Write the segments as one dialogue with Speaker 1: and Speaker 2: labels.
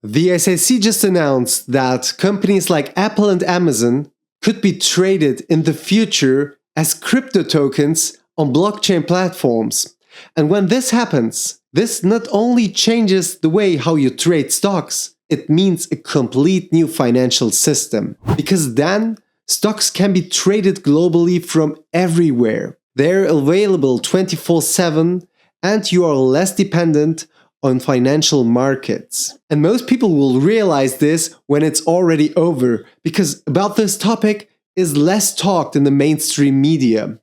Speaker 1: The SEC just announced that companies like Apple and Amazon could be traded in the future as crypto tokens on blockchain platforms. And when this happens, this not only changes the way how you trade stocks, it means a complete new financial system. Because then, stocks can be traded globally from everywhere. They're available 24/7 and you are less dependent on financial markets. And most people will realize this when it's already over, because about this topic is less talked in the mainstream media.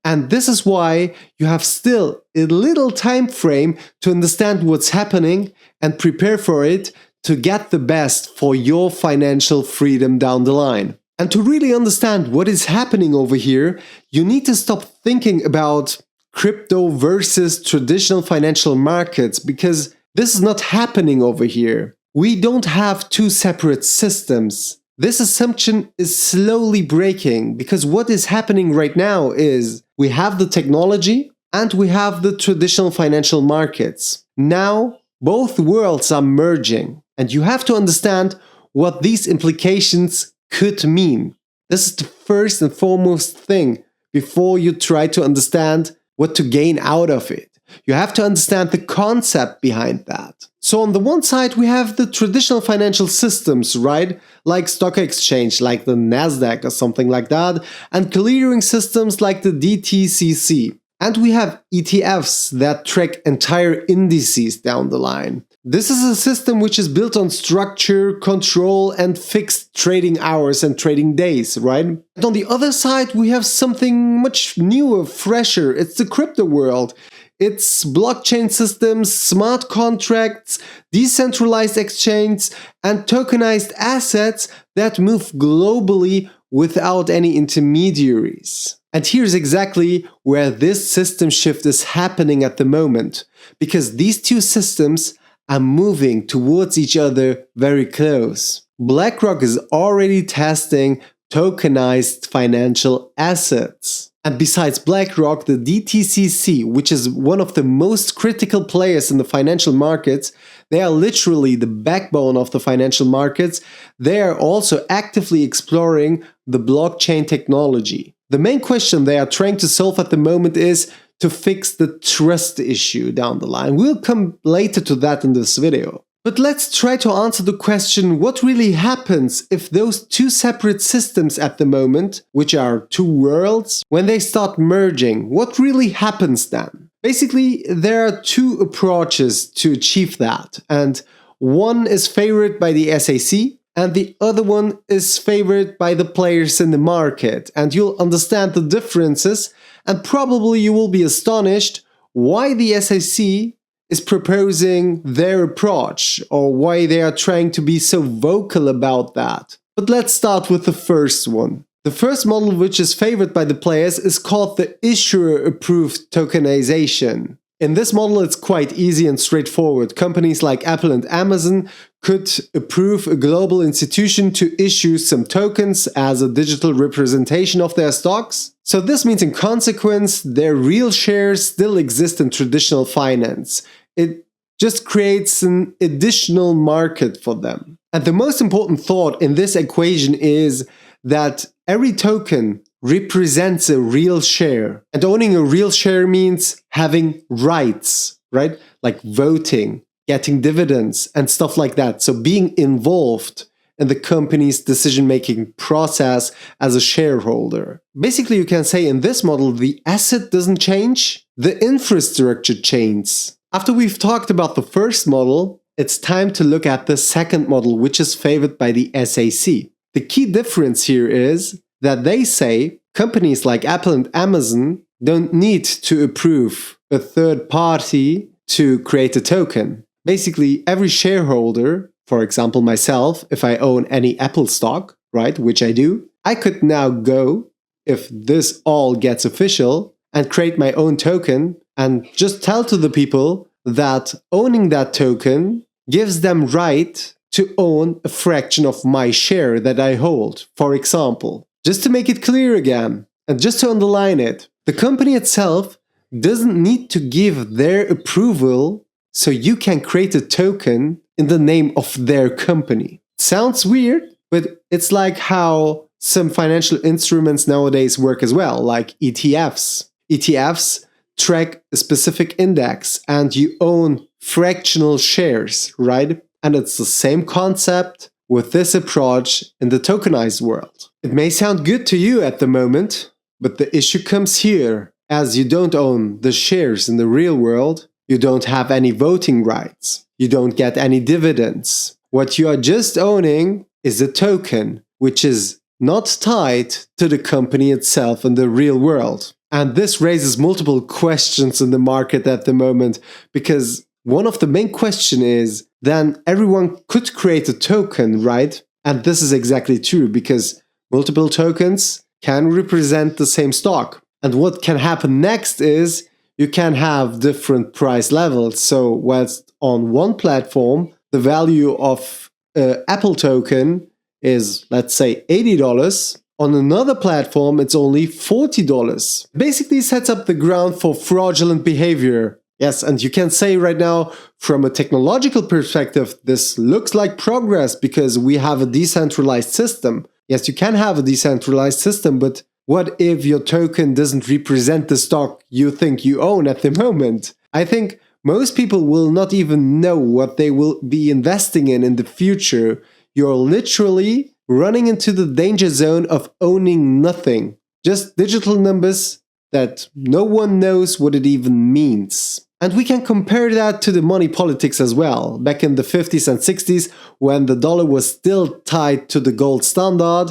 Speaker 1: And this is why you have still a little time frame to understand what's happening and prepare for it to get the best for your financial freedom down the line. And to really understand what is happening over here, you need to stop thinking about crypto versus traditional financial markets, because this is not happening over here. We don't have two separate systems. This assumption is slowly breaking, because what is happening right now is we have the technology and we have the traditional financial markets. Now, both worlds are merging, and you have to understand what these implications could mean. This is the first and foremost thing before you try to understand what to gain out of it. You have to understand the concept behind that. So on the one side, we have the traditional financial systems, right? Like stock exchange, like the Nasdaq or something like that, and clearing systems like the DTCC. And we have ETFs that track entire indices down the line. This is a system which is built on structure, control, and fixed trading hours and trading days, right? And on the other side, we have something much newer, fresher. It's the crypto world. It's blockchain systems, smart contracts, decentralized exchange, and tokenized assets that move globally without any intermediaries. And here's exactly where this system shift is happening at the moment, because these two systems are moving towards each other very close. BlackRock is already testing tokenized financial assets. And besides BlackRock, the DTCC, which is one of the most critical players in the financial markets, they are literally the backbone of the financial markets. They are also actively exploring the blockchain technology. The main question they are trying to solve at the moment is to fix the trust issue down the line. We'll come later to that in this video. But let's try to answer the question, what really happens if those two separate systems at the moment, which are two worlds, when they start merging, what really happens then? Basically, there are two approaches to achieve that, and one is favored by the SEC, and the other one is favored by the players in the market. And you'll understand the differences, and probably you will be astonished why the SEC is proposing their approach, or why they are trying to be so vocal about that. But let's start with the first one. The first model, which is favored by the players, is called the issuer-approved tokenization. In this model, it's quite easy and straightforward. Companies like Apple and Amazon could approve a global institution to issue some tokens as a digital representation of their stocks. So this means in consequence, their real shares still exist in traditional finance. It just creates an additional market for them. And the most important thought in this equation is that every token represents a real share. And owning a real share means having rights, right? Like voting, getting dividends, and stuff like that. So being involved in the company's decision-making process as a shareholder. Basically, you can say in this model, the asset doesn't change, the infrastructure changes. After we've talked about the first model, it's time to look at the second model, which is favored by the SEC. The key difference here is that they say companies like Apple and Amazon don't need to approve a third party to create a token. Basically, every shareholder, for example myself, if I own any Apple stock, right, which I do, I could now go, if this all gets official, and create my own token and just tell to the people that owning that token gives them right to own a fraction of my share that I hold, for example. Just to make it clear again, and just to underline it, the company itself doesn't need to give their approval so you can create a token in the name of their company. Sounds weird, but it's like how some financial instruments nowadays work as well, like ETFs. ETFs track a specific index and you own fractional shares, right? And it's the same concept with this approach in the tokenized world. It may sound good to you at the moment, but the issue comes here. As you don't own the shares in the real world, you don't have any voting rights. You don't get any dividends. What you are just owning is a token, which is not tied to the company itself in the real world. And this raises multiple questions in the market at the moment, because one of the main questions is, then everyone could create a token, right? And this is exactly true, because multiple tokens can represent the same stock. And what can happen next is you can have different price levels. So whilst on one platform, the value of an Apple token is, let's say, $80, on another platform, it's only $40. Basically sets up the ground for fraudulent behavior. Yes, and you can say right now, from a technological perspective, this looks like progress because we have a decentralized system. Yes, you can have a decentralized system, but what if your token doesn't represent the stock you think you own at the moment? I think most people will not even know what they will be investing in the future. You're literally running into the danger zone of owning nothing. Just digital numbers that no one knows what it even means. And we can compare that to the money politics as well. Back in the 50s and 60s, when the dollar was still tied to the gold standard,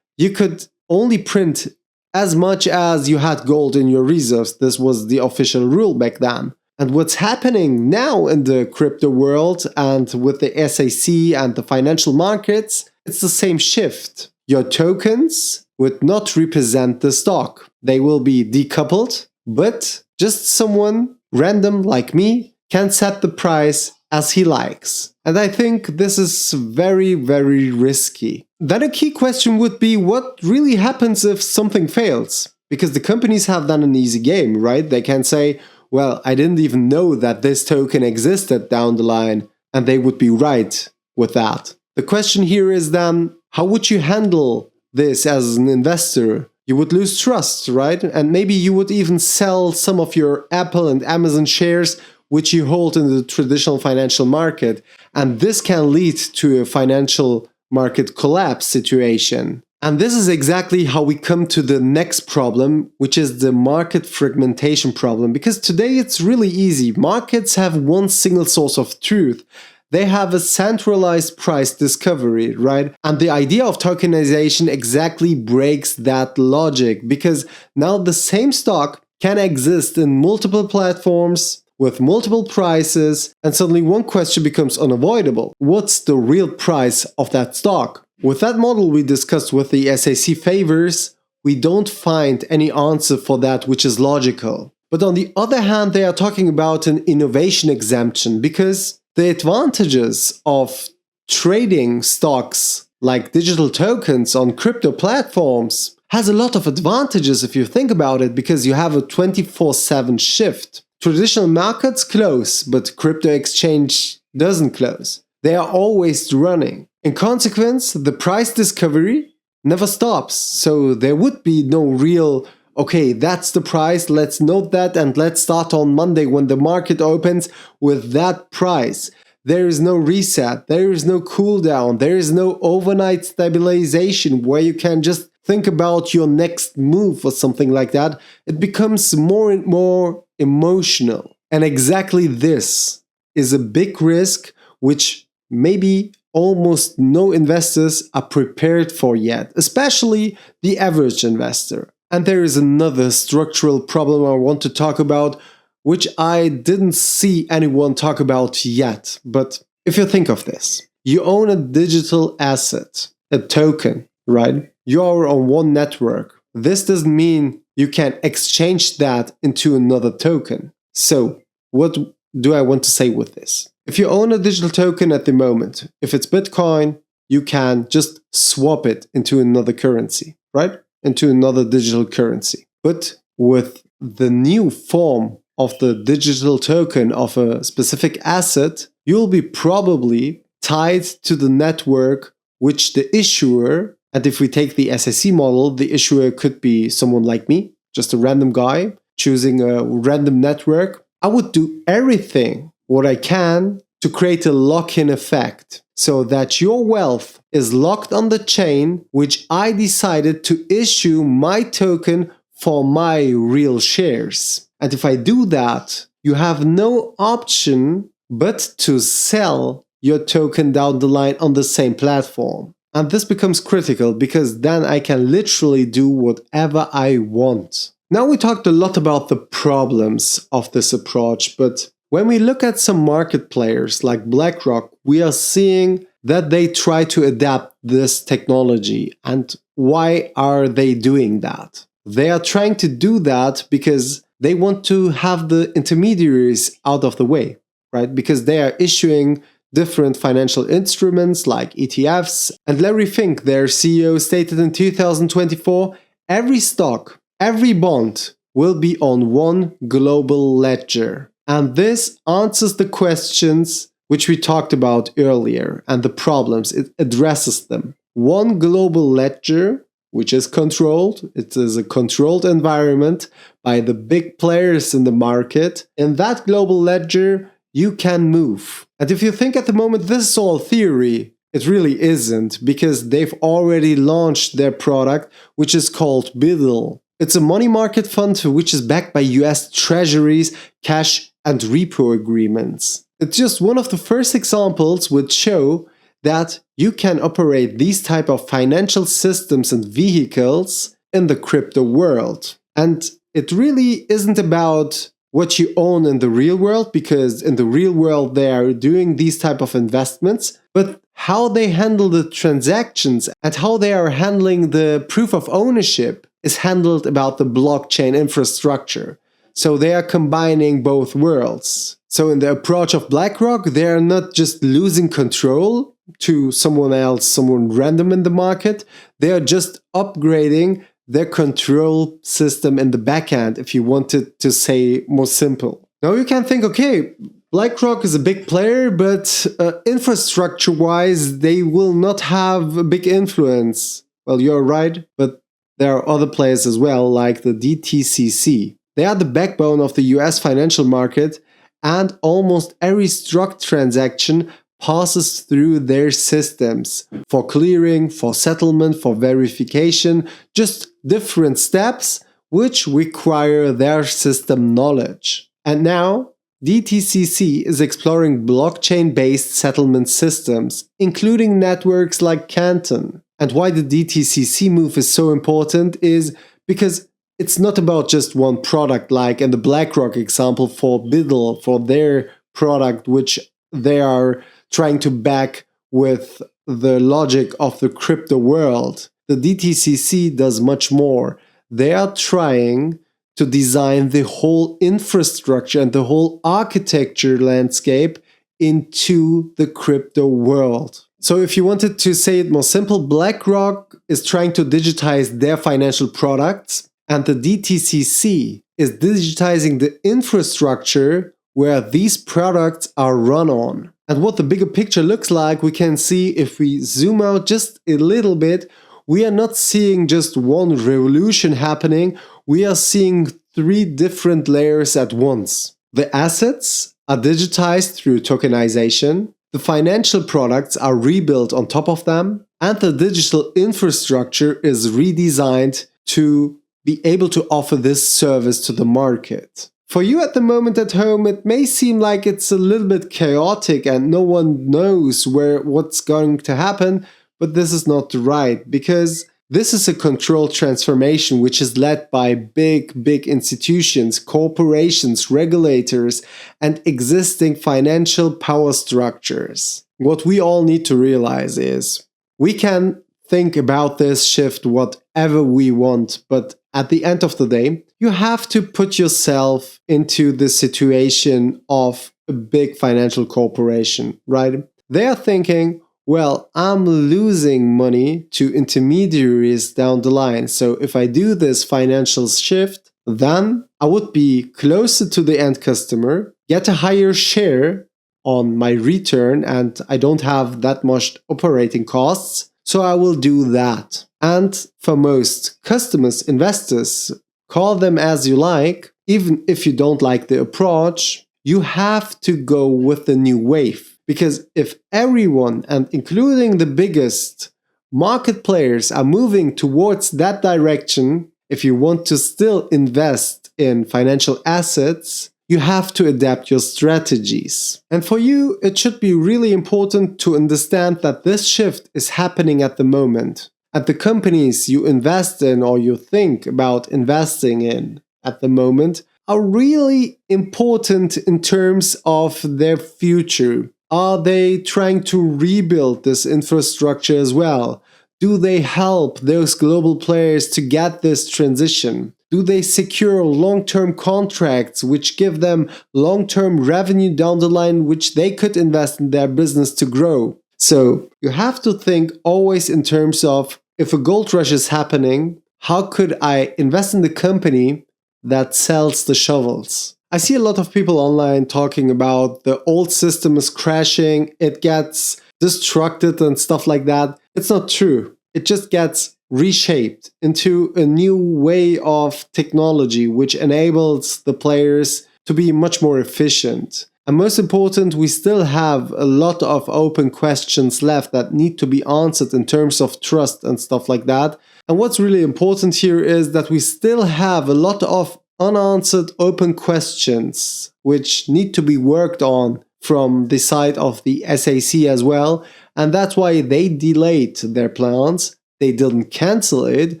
Speaker 1: you could only print as much as you had gold in your reserves. This was the official rule back then. And what's happening now in the crypto world and with the SEC and the financial markets, it's the same shift. Your tokens would not represent the stock. They will be decoupled, but just someone random like me can set the price as he likes. And I think this is very, very risky. Then a key question would be, what really happens if something fails? Because the companies have done an easy game, right? They can say, well, I didn't even know that this token existed down the line, and they would be right with that. The question here is then, how would you handle this as an investor? You would lose trust, right? And maybe you would even sell some of your Apple and Amazon shares which you hold in the traditional financial market. And this can lead to a financial market collapse situation. And this is exactly how we come to the next problem, which is the market fragmentation problem. Because today it's really easy. Markets have one single source of truth. They have a centralized price discovery, right? And the idea of tokenization exactly breaks that logic, because now the same stock can exist in multiple platforms with multiple prices, and suddenly one question becomes unavoidable. What's the real price of that stock? With that model we discussed with the SEC favors, we don't find any answer for that which is logical. But on the other hand, they are talking about an innovation exemption, because the advantages of trading stocks like digital tokens on crypto platforms has a lot of advantages if you think about it, because you have a 24/7 shift. Traditional markets close, but crypto exchange doesn't close. They are always running. In consequence, the price discovery never stops. So there would be no real, okay, that's the price, let's note that and let's start on Monday when the market opens with that price. There is no reset, there is no cool down, there is no overnight stabilization where you can just think about your next move or something like that. It becomes more and more emotional. And exactly this is a big risk which maybe almost no investors are prepared for yet, especially the average investor. And there is another structural problem I want to talk about, which I didn't see anyone talk about yet. But if you think of this, you own a digital asset, a token, right? You are on one network. This doesn't mean you can exchange that into another token. So what do I want to say with this? If you own a digital token at the moment, if it's Bitcoin, you can just swap it into another currency, right? Into another digital currency. But with the new form of the digital token of a specific asset, you'll be probably tied to the network which the issuer, and if we take the SAC model, the issuer could be someone like me, just a random guy choosing a random network. I would do everything what I can to create a lock-in effect so that your wealth is locked on the chain which I decided to issue my token for my real shares. And if I do that, you have no option but to sell your token down the line on the same platform. And this becomes critical because then I can literally do whatever I want. Now we talked a lot about the problems of this approach, but when we look at some market players like BlackRock, we are seeing that they try to adapt this technology. And why are they doing that? They are trying to do that because they want to have the intermediaries out of the way, right? Because they are issuing different financial instruments like ETFs. And Larry Fink, their CEO, stated in 2024, every stock, every bond will be on one global ledger. And this answers the questions which we talked about earlier and the problems. It addresses them. One global ledger, which is controlled. It is a controlled environment by the big players in the market. In that global ledger, you can move. And if you think at the moment this is all theory, it really isn't, because they've already launched their product, which is called BUIDL. It's a money market fund which is backed by US treasuries, cash, and repo agreements. It's just one of the first examples which show that you can operate these type of financial systems and vehicles in the crypto world. And it really isn't about what you own in the real world, because in the real world they are doing these type of investments, but how they handle the transactions and how they are handling the proof of ownership is handled about the blockchain infrastructure. So they are combining both worlds. So in the approach of BlackRock, they are not just losing control to someone else, someone random in the market. They are just upgrading their control system in the backend, if you wanted to say more simple. Now you can think, okay, BlackRock is a big player, but infrastructure-wise, they will not have a big influence. Well, you're right, but there are other players as well, like the DTCC. They are the backbone of the US financial market, and almost every struck transaction passes through their systems for clearing, for settlement, for verification, just different steps which require their system knowledge. And now, DTCC is exploring blockchain-based settlement systems, including networks like Canton. And why the DTCC move is so important is because it's not about just one product, like in the BlackRock example for BUIDL, for their product, which they are trying to back with the logic of the crypto world. The DTCC does much more. They are trying to design the whole infrastructure and the whole architecture landscape into the crypto world. So if you wanted to say it more simple, BlackRock is trying to digitize their financial products, and the DTCC is digitizing the infrastructure where these products are run on. And what the bigger picture looks like, we can see if we zoom out just a little bit, we are not seeing just one revolution happening, we are seeing three different layers at once. The assets are digitized through tokenization, the financial products are rebuilt on top of them, and the digital infrastructure is redesigned to be able to offer this service to the market. For you at the moment at home, it may seem like it's a little bit chaotic and no one knows what's going to happen, but this is not right, because this is a controlled transformation which is led by big institutions, corporations, regulators, and existing financial power structures. What we all need to realize is we can think about this shift whatever we want, but at the end of the day, you have to put yourself into the situation of a big financial corporation, right? They are thinking, well, I'm losing money to intermediaries down the line. So if I do this financial shift, then I would be closer to the end customer, get a higher share, on my return and I don't have that much operating costs, so I will do that. And for most customers, investors, call them as you like, even if you don't like the approach, you have to go with the new wave. Because if everyone, and including the biggest market players, are moving towards that direction, if you want to still invest in financial assets, you have to adapt your strategies. And for you, it should be really important to understand that this shift is happening at the moment. And the companies you invest in or you think about investing in at the moment are really important in terms of their future. Are they trying to rebuild this infrastructure as well? Do they help those global players to get this transition? Do they secure long-term contracts which give them long-term revenue down the line which they could invest in their business to grow? So you have to think always in terms of, if a gold rush is happening, how could I invest in the company that sells the shovels? I see a lot of people online talking about the old system is crashing, it gets destructed and stuff like that. It's not true. It just gets reshaped into a new way of technology which enables the players to be much more efficient. And most important, we still have a lot of open questions left that need to be answered in terms of trust and stuff like that. And what's really important here is that we still have a lot of unanswered open questions which need to be worked on from the side of the SAC as well. And that's why they delayed their plans. They didn't cancel it,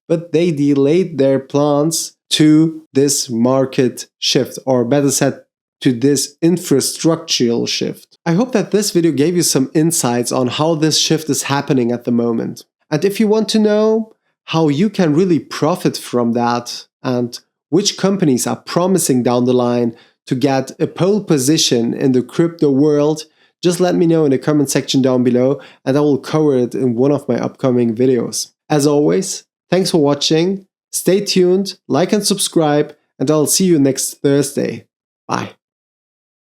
Speaker 1: but they delayed their plans to this market shift, or better said, to this infrastructural shift. I hope that this video gave you some insights on how this shift is happening at the moment. And if you want to know how you can really profit from that and which companies are promising down the line to get a pole position in the crypto world, just let me know in the comment section down below and I will cover it in one of my upcoming videos. As always, thanks for watching, stay tuned, like and subscribe, and I'll see you next Thursday. Bye.